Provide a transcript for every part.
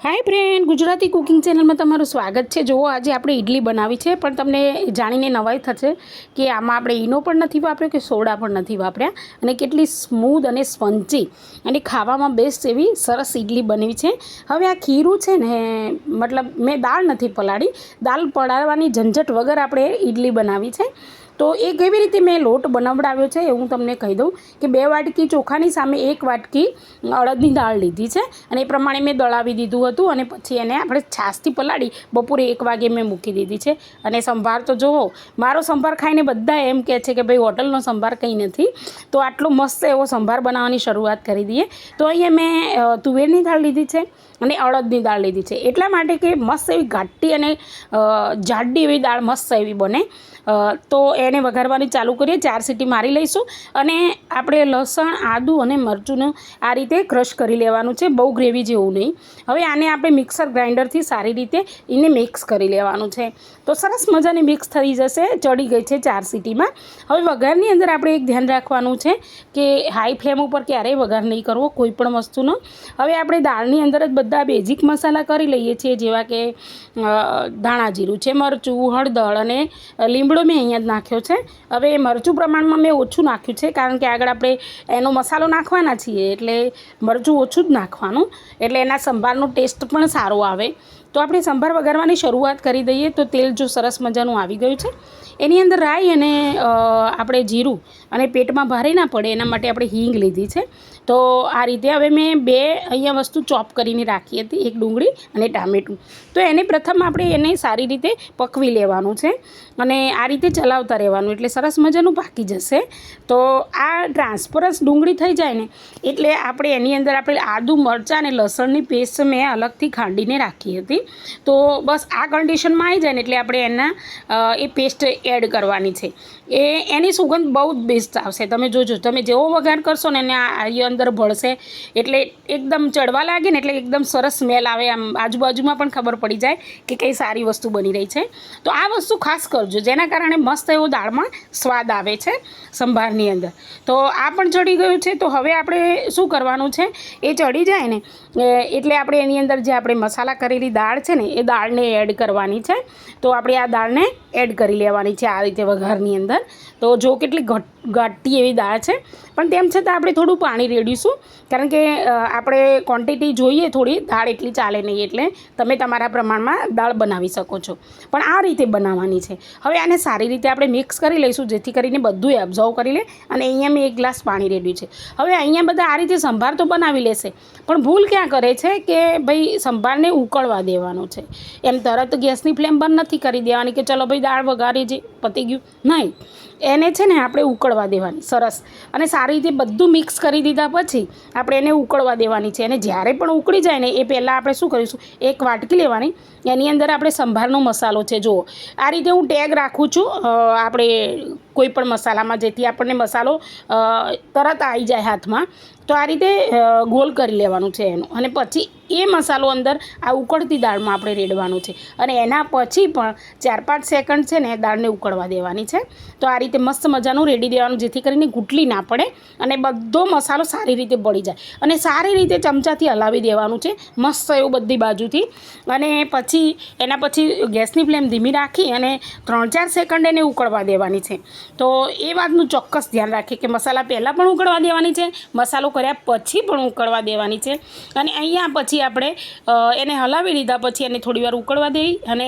હાય friend, Gujarati cooking ચેનલમાં તમારું સ્વાગત છે। જુઓ, આજે આપણે ઇડલી બનાવી છે, પણ તમને જાણીને નવાઈ થશે કે આમાં આપણે ઈનો પણ નથી વાપર્યો કે સોડા પણ નથી વાપર્યા, અને કેટલી સ્મૂધ અને સ્પંચી અને ખાવામાં બેસ્ટ એવી સરસ ઇડલી બનવી છે। હવે આ ખીરું છે ને, મતલબ મેં દાળ નથી પલાળી, દાળ પલાળવાની ઝંઝટ વગર આપણે ઇડલી બનાવી છે। તો એ કેવી રીતે મેં લોટ બનાવડાવ્યો છે એ હું તમને કહી દઉં કે 2 વાટકી ચોખાની સામે 1 વાટકી અડદની દાળ લીધી છે, અને એ પ્રમાણે મેં દળાવી દીધું હતું, અને પછી એને આપણે છાશથી પલાળી બપોરે 1 વાગે મેં મૂકી દીધી છે। અને સંભાર તો જુઓ, મારો સંભાર ખાઈને બધા એમ કહે છે કે ભાઈ હોટલનો સંભાર કંઈ નથી, તો આટલો મસ્ત એવો સંભાર બનાવવાની શરૂઆત કરી દઈએ। તો અહીંયા મેં તુવેરની દાળ લીધી છે અને અડદની દાળ લીધી છે, એટલા માટે કે મસ્ત એવી ઘાટી અને જાડી એવી દાળ મસ્ત એવી બને। તો એને વઘારવાની ચાલુ કરીએ, 4 સીટી મારી લઈશું, અને આપણે લસણ, આદું અને મરચુંનું આ રીતે ક્રશ કરી લેવાનું છે, બહુ ગ્રેવી જેવું નહીં। હવે આને આપણે મિક્સર ગ્રાઇન્ડરથી સારી રીતે એને મિક્સ કરી લેવાનું છે, તો સરસ મજાની મિક્સ થઈ જશે। ચડી ગઈ છે 4 સીટીમાં। હવે વઘારની અંદર આપણે એક ધ્યાન રાખવાનું છે કે હાઈ ફ્લેમ ઉપર ક્યારેય વઘાર નહીં કરવો કોઈ પણ વસ્તુનો। હવે આપણે દાળની અંદર જ બધા બેઝિક મસાલા કરી લઈએ છીએ, જેવા કે ધાણા જીરું છે, મરચું, હળદર અને લીમડો મેં અહીંયા જ નાખ્યો છે। હવે મરચું પ્રમાણમાં મેં ઓછું નાખ્યું છે, કારણ કે આગળ આપણે એનો મસાલો નાખવાના છીએ, એટલે મરચું ઓછું જ નાખવાનું, એટલે એના સંભારનો ટેસ્ટ પણ સારો આવે। તો આપણે સંભાર વઘારવાની શરૂઆત કરી દઈએ। તો તેલ જો સરસ મજાનું આવી ગયું છે, એની અંદર રાઈ અને આપણે જીરું, અને પેટમાં ભારે ના પડે એના માટે આપણે હિંગ લીધી છે। તો આ રીતે હવે મેં 2 અહીંયા વસ્તુ ચોપ કરીને રાખી હતી, એક ડુંગળી અને ટામેટું। તો એને પ્રથમ આપણે એને સારી રીતે પકવી લેવાનું છે, અને આ રીતે ચલાવતા રહેવાનું, એટલે સરસ મજાનું પાકી જશે। તો આ ટ્રાન્સપરન્સ ડુંગળી થઈ જાય ને, એટલે આપણે એની અંદર આપણે આદું, મરચાં અને લસણની પેસ્ટ મેં અલગથી ખાંડીને રાખી હતી। તો બસ આ કન્ડિશનમાં આવી જાય ને, એટલે આપણે એના એ પેસ્ટ એડ કરવાની છે। એની સુગંધ બહુ જ બેસ્ટ આવશે। તમે જોજો, તમે જેવો વઘાર કરશો ને એને આ અંદર ભળશે, એટલે એકદમ ચડવા લાગે ને, એટલે એકદમ સરસ સ્મેલ આવે, આમ આજુબાજુમાં પણ ખબર પડી જાય કે કઈ સારી વસ્તુ બની રહી છે। તો આ વસ્તુ ખાસ કરજો, જેના કારણે મસ્ત એવો દાળમાં સ્વાદ આવે છે સંભારની અંદર। તો આ પણ ચડી ગયું છે। તો હવે આપણે શું કરવાનું છે, એ ચડી જાય ને એટલે આપણે એની અંદર જે આપણે મસાલા કરેલી દાળ છે ને, એ દાળને એડ કરવાની છે। તો આપણે આ દાળને એડ કરી લેવાની છે આ રીતે વઘારની અંદર। તો જો કેટલી ઘાટી એવી દાળ છે, પણ તેમ છતાં આપણે થોડું પાણી રેડીશું, કારણ કે આપણે ક્વોન્ટિટી જોઈએ થોડી, દાળ એટલી ચાલે નહીં, એટલે તમે તમારા પ્રમાણમાં દાળ બનાવી શકો છો, પણ આ રીતે બનાવવાની છે। હવે આને સારી રીતે આપણે મિક્સ કરી લઈશું, જેથી કરીને બધું એબ્ઝોર્વ કરી લે। અને અહીંયા મેં 1 ગ્લાસ પાણી રેડ્યું છે। હવે અહીંયા બધા આ રીતે સંભાર તો બનાવી લેશે, પણ ભૂલ ક્યાં કરે છે કે ભાઈ સંભારને ઉકળવા દેવાનો છે, એમ તરત ગેસની ફ્લેમ બંધ નથી કરી દેવાની કે ચલો ભાઈ દાળ વઘારી છે પતી ગયું, નહીં, એને છે ને આપણે ઉકળવા દેવાની સરસ, અને સારી રીતે બધું મિક્સ કરી દીધા પછી આપણે એને ઉકળવા દેવાની છે। અને જ્યારે પણ ઉકળી જાય ને, એ પહેલાં આપણે શું કરીશું, 1 વાટકી લેવાની, એની અંદર આપણે સંભારનો મસાલો છે, જુઓ આ રીતે હું ટેગ રાખું છું આપણે કોઈ પણ મસાલામાં, જેથી આપણને મસાલો તરત આવી જાય હાથમાં। તો આ રીતે ગોલ કરી લેવાનું છે એનું, અને પછી એ મસાલો અંદર આ ઉકળતી દાળમાં આપણે રેડવાનું છે, અને એના પછી પણ 4-5 સેકન્ડ છે ને દાળને ઉકળવા દેવાની છે। તો આ રીતે મસ્ત મજાનું રેડી દેવાનું, જેથી કરીને ગુટલી ના પડે અને બધો મસાલો સારી રીતે બળી જાય, અને સારી રીતે ચમચાથી હલાવી દેવાનું છે મસ્ત એવું બધી બાજુથી। અને પછી એના પછી ગેસની ફ્લેમ ધીમી રાખી અને 3-4 સેકન્ડ એને ઉકળવા દેવાની છે। તો એ વાતનું ચોક્કસ ધ્યાન રાખીએ કે મસાલા પહેલાં પણ ઉકળવા દેવાની છે, મસાલો કર્યા પછી પણ ઉકળવા દેવાની છે। અને અહીંયા પછી આપણે એને હલાવી લીધા પછી એને થોડીવાર ઉકળવા દઈ, અને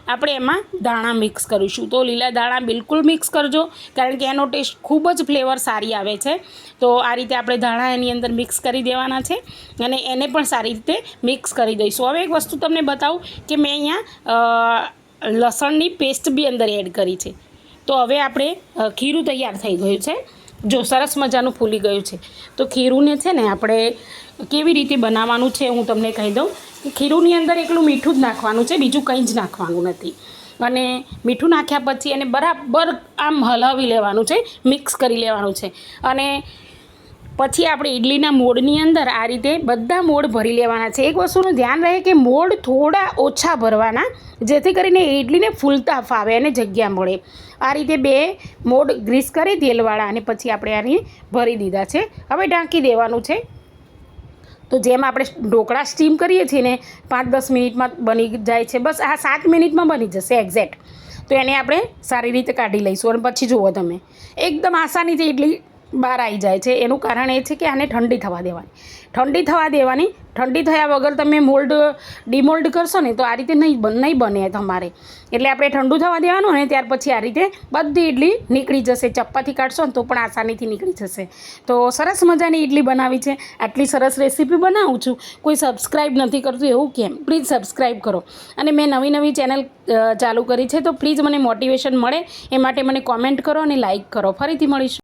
આપણે એમાં દાણા મિક્સ કરીશું। તો લીલા દાણા બિલકુલ મિક્સ કરજો, કારણ કે એનો ટેસ્ટ ખૂબ જ ફ્લેવર સારી આવે છે। તો આ રીતે આપણે દાણા એની અંદર મિક્સ કરી દેવાના છે, અને એને પણ સારી રીતે મિક્સ કરી દઈશું। હવે એક વસ્તુ તમને બતાવું કે મેં અહીંયા લસણની પેસ્ટ બી અંદર એડ કરી છે। તો હવે આપણે ખીરું તૈયાર થઈ ગયું છે, જો સરસ મજાનું ફૂલી ગયું છે। તો ખીરુંને છે ને આપણે કેવી રીતે બનાવવાનું છે હું તમને કહી દઉં કે ખીરુંની અંદર એકલું મીઠું જ નાખવાનું છે, બીજું કંઈ જ નાખવાનું નથી। અને મીઠું નાખ્યા પછી એને બરાબર આમ હલાવી લેવાનું છે, મિક્સ કરી લેવાનું છે। અને પછી આપણે ઇડલીના મોડની અંદર આ રીતે બધા મોડ ભરી લેવાના છે। એક વસ્તુનું ધ્યાન રહે કે મોડ થોડા ઓછા ભરવાના, જેથી કરીને ઇડલીને ફૂલતા ફાવે અને જગ્યા મળે। આ રીતે 2 મોડ ગ્રીસ કરી તેલવાળા, અને પછી આપણે આને ભરી દીધા છે। હવે ઢાંકી દેવાનું છે। તો જેમ આપણે ઢોકળા સ્ટીમ કરીએ છીએ ને 5-10 મિનિટમાં બની જાય છે, બસ આ 7 મિનિટમાં બની જશે એક્ઝેક્ટ. તો એને આપણે સારી રીતે કાઢી લઈશું અને પછી જુઓ તમે એકદમ આસાનીથી ઇડલી બહાર આવી જાય છે. એનું કારણ એ છે કે આને ઠંડી થવા દેવાની. ઠંડી થયા વગર તમે ડિમોલ્ડ કરશો ને તો આ રીતે નહીં બને તમારે. એટલે આપણે ઠંડુ થવા દેવાનું અને ત્યાર પછી આ રીતે બધી ઇડલી નીકળી જશે. ચપ્પાથી કાઢશો ને તો પણ આસાનીથી નીકળી જશે. તો સરસ મજાની ઇડલી બનાવી છે. આટલી સરસ રેસીપી બનાવું છું, કોઈ સબસ્ક્રાઈબ નથી કરતું એવું કેમ? પ્લીઝ સબસ્ક્રાઈબ કરો. અને મેં નવી ચેનલ ચાલુ કરી છે, તો પ્લીઝ મને મોટિવેશન મળે એ માટે મને કોમેન્ટ કરો અને લાઇક કરો. ફરીથી મળીશું.